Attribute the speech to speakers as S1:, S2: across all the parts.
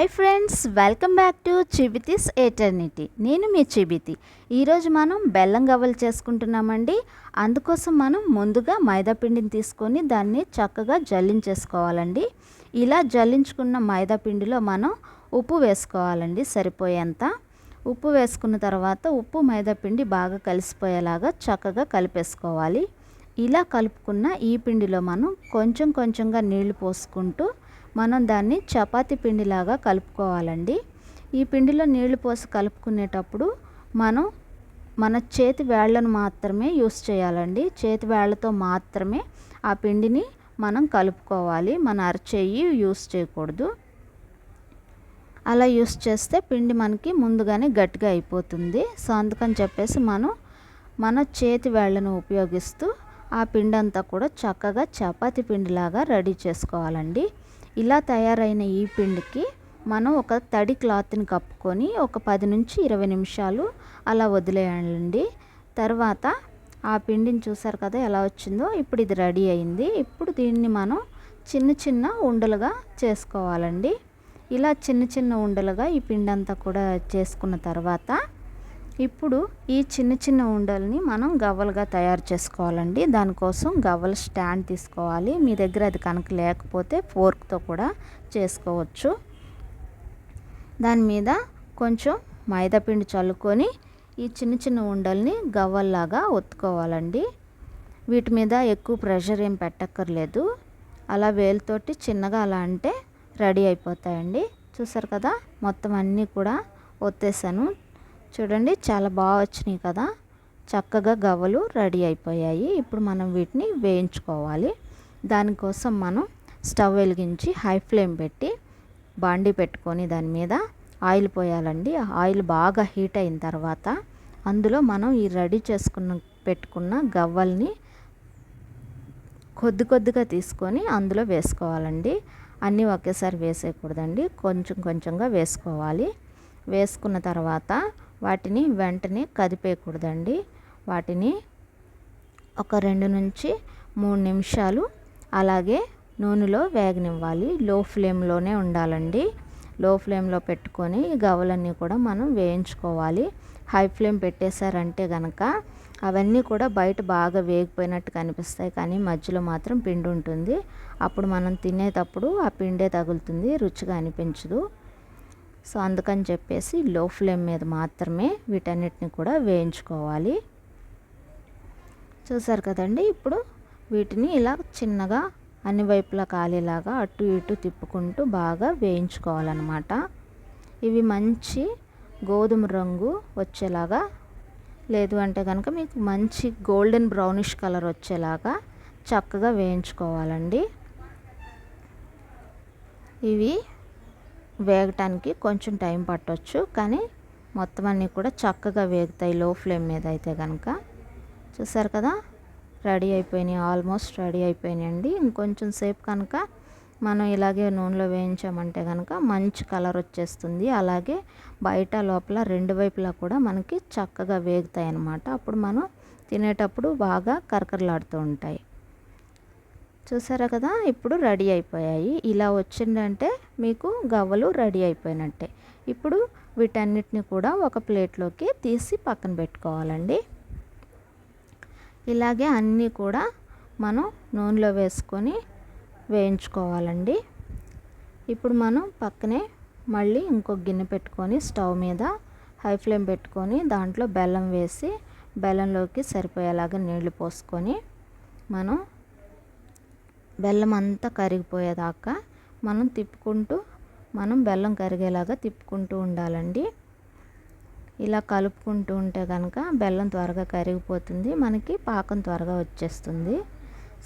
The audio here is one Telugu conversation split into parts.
S1: Hi friends, welcome back to Chibithi's eternity. నేను మీ చిబితి. ఈరోజు మనం బెల్లం గవ్వలు చేసుకుంటున్నామండి. అందుకోసం మనం ముందుగా మైదా పిండిని తీసుకొని దాన్ని చక్కగా జల్లించేసుకోవాలండి. ఇలా జల్లించుకున్న మైదా పిండిలో మనం ఉప్పు వేసుకోవాలండి సరిపోయేంత. ఉప్పు వేసుకున్న తర్వాత ఉప్పు మైదా పిండి బాగా కలిసిపోయేలాగా చక్కగా కలిపేసుకోవాలి. ఇలా కలుపుకున్న ఈ పిండిలో మనం కొంచెం కొంచెంగా నీళ్లు పోసుకుంటూ మనం దాన్ని చపాతీ పిండిలాగా కలుపుకోవాలండి. ఈ పిండిలో నీళ్లు పోసి కలుపుకునేటప్పుడు మనం మన చేతి వేళ్ళను మాత్రమే యూస్ చేయాలండి. చేతి వేళ్ళతో మాత్రమే ఆ పిండిని మనం కలుపుకోవాలి. మన అరచేయి యూస్ చేయకూడదు. అలా యూస్ చేస్తే పిండి మనకి ముందుగానే గట్టిగా అయిపోతుంది. సో అందుకని చెప్పేసి మనం మన చేతి వేళ్ళను ఉపయోగిస్తూ ఆ పిండి అంతా కూడా చక్కగా చపాతీ పిండిలాగా రెడీ చేసుకోవాలండి. ఇలా తయారైన ఈ పిండికి మనం ఒక తడి క్లాత్ని కప్పుకొని ఒక 10 నుంచి 20 నిమిషాలు అలా వదిలేయాలండి. తర్వాత ఆ పిండిని చూసారు కదా ఎలా వచ్చిందో. ఇప్పుడు ఇది రెడీ అయింది. ఇప్పుడు దీన్ని మనం చిన్న చిన్న ఉండలుగా చేసుకోవాలండి. ఇలా చిన్న చిన్న ఉండలుగా ఈ పిండి అంతా కూడా చేసుకున్న తర్వాత ఇప్పుడు ఈ చిన్న చిన్న ఉండల్ని మనం గవ్వలుగా తయారు చేసుకోవాలండి. దానికోసం గవ్వల స్టాండ్ తీసుకోవాలి. మీ దగ్గర అది కనుక లేకపోతే ఫోర్క్తో కూడా చేసుకోవచ్చు. దాని మీద కొంచెం మైదాపిండి చల్లుకొని ఈ చిన్న చిన్న ఉండల్ని గవ్వల్లాగా ఒత్తుకోవాలండి. వీటి మీద ఎక్కువ ప్రెషర్ ఏం పెట్టక్కర్లేదు. అలా వేలుతోటి చిన్నగా అలా అంటే రెడీ అయిపోతాయండి. చూసారు కదా, మొత్తం అన్నీ కూడా ఒత్తేసాను. చూడండి, చాలా బాగా వచ్చినాయి కదా. చక్కగా గవ్వలు రెడీ అయిపోయాయి. ఇప్పుడు మనం వీటిని వేయించుకోవాలి. దానికోసం మనం స్టవ్ వెలిగించి హై ఫ్లేమ్ పెట్టి బాండీ పెట్టుకొని దాని మీద ఆయిల్ పోయాలండి. ఆయిల్ బాగా హీట్ అయిన తర్వాత అందులో మనం ఈ రెడీ పెట్టుకున్న గవ్వల్ని కొద్ది కొద్దిగా తీసుకొని అందులో వేసుకోవాలండి. అన్నీ ఒకేసారి వేసేయకూడదండి, కొంచెం కొంచెంగా వేసుకోవాలి. వేసుకున్న తర్వాత వాటిని వెంటనే కదిపేయకూడదండి. వాటిని ఒక 2 నుంచి 3 నిమిషాలు అలాగే నూనెలో వేగనివ్వాలి. లో ఫ్లేమ్లోనే ఉండాలండి. లో ఫ్లేమ్లో పెట్టుకొని ఈ గవ్వలన్నీ కూడా మనం వేయించుకోవాలి. హై ఫ్లేమ్ పెట్టేశారంటే కనుక అవన్నీ కూడా బయట బాగా వేగిపోయినట్టు కనిపిస్తాయి, కానీ మధ్యలో మాత్రం పిండి ఉంటుంది. అప్పుడు మనం తినేటప్పుడు ఆ పిండే తగులుతుంది, రుచిగా అనిపించదు. సో అందుకని చెప్పేసి లో ఫ్లేమ్ మీద మాత్రమే వీటన్నిటిని కూడా వేయించుకోవాలి. చూసారు కదండి, ఇప్పుడు వీటిని ఇలా చిన్నగా అన్ని వైపులా కాలేలాగా అటు ఇటు తిప్పుకుంటూ బాగా వేయించుకోవాలన్నమాట. ఇవి మంచి గోధుమ రంగు వచ్చేలాగా, లేదు అంటే కనుక మీకు మంచి గోల్డెన్ బ్రౌనిష్ కలర్ వచ్చేలాగా చక్కగా వేయించుకోవాలండి. ఇవి వేగటానికి కొంచెం టైం పట్టవచ్చు, కానీ మొత్తం అన్నీ కూడా చక్కగా వేగుతాయి లో ఫ్లేమ్ మీద అయితే కనుక. చూసారు కదా, రెడీ అయిపోయినాయి, ఆల్మోస్ట్ రెడీ అయిపోయినాయండి. ఇంకొంచెం సేపు కనుక మనం ఇలాగే నూనెలో వేయించామంటే కనుక మంచి కలర్ వచ్చేస్తుంది. అలాగే బయట లోపల 2 వైపులా కూడా మనకి చక్కగా వేగుతాయి అన్నమాట. అప్పుడు మనం తినేటప్పుడు బాగా కరకరలాడుతూ ఉంటాయి. చూసారా కదా, ఇప్పుడు రెడీ అయిపోయాయి. ఇలా వచ్చిందంటే మీకు గవ్వలు రెడీ అయిపోయినట్టే. ఇప్పుడు వీటన్నిటిని కూడా ఒక ప్లేట్లోకి తీసి పక్కన పెట్టుకోవాలండి. ఇలాగే అన్నీ కూడా మనం నూనెలో వేసుకొని వేయించుకోవాలండి. ఇప్పుడు మనం పక్కనే మళ్ళీ ఇంకొక గిన్నె పెట్టుకొని స్టవ్ మీద హై ఫ్లేమ్ పెట్టుకొని దాంట్లో బెల్లం వేసి బెల్లంలోకి సరిపోయేలాగా నీళ్లు పోసుకొని మనం బెల్లం అంతా కరిగిపోయేదాకా మనం తిప్పుకుంటూ బెల్లం కరిగేలాగా తిప్పుకుంటూ ఉండాలండి. ఇలా కలుపుకుంటూ ఉంటే కనుక బెల్లం త్వరగా కరిగిపోతుంది, మనకి పాకం త్వరగా వచ్చేస్తుంది.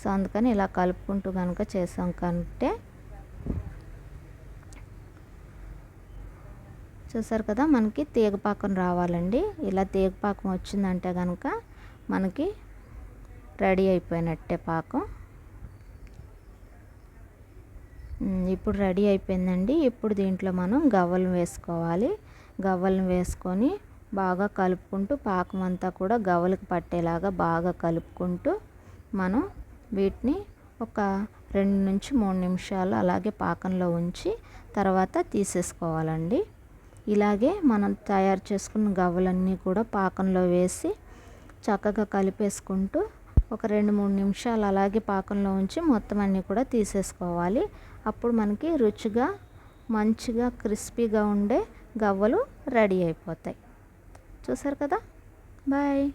S1: సో అందుకని ఇలా కలుపుకుంటూ కనుక చేసాం కంటే. చూసారు కదా, మనకి తీగపాకం రావాలండి. ఇలా తీగపాకం వచ్చిందంటే కనుక మనకి రెడీ అయిపోయినట్టే పాకం. ఇప్పుడు రెడీ అయిపోయిందండి. ఇప్పుడు దీంట్లో మనం గవ్వలు వేసుకోవాలి. గవ్వలను వేసుకొని బాగా కలుపుకుంటూ పాకం అంతా కూడా గవ్వలకు పట్టేలాగా బాగా కలుపుకుంటూ మనం వీటిని ఒక 2 నుంచి 3 నిమిషాలు అలాగే పాకంలో ఉంచి తర్వాత తీసేసుకోవాలండి. ఇలాగే మనం తయారు చేసుకున్న గవ్వలన్నీ కూడా పాకంలో వేసి చక్కగా కలిపేసుకుంటూ ఒక 2-3 నిమిషాలు అలాగే పాకంలో ఉంచి మొత్తం అన్నీ కూడా తీసేసుకోవాలి. అప్పుడు మనకి రుచిగా మంచిగా క్రిస్పీగా ఉండే గవ్వలు రెడీ అయిపోతాయి. చూసారు కదా. బాయ్.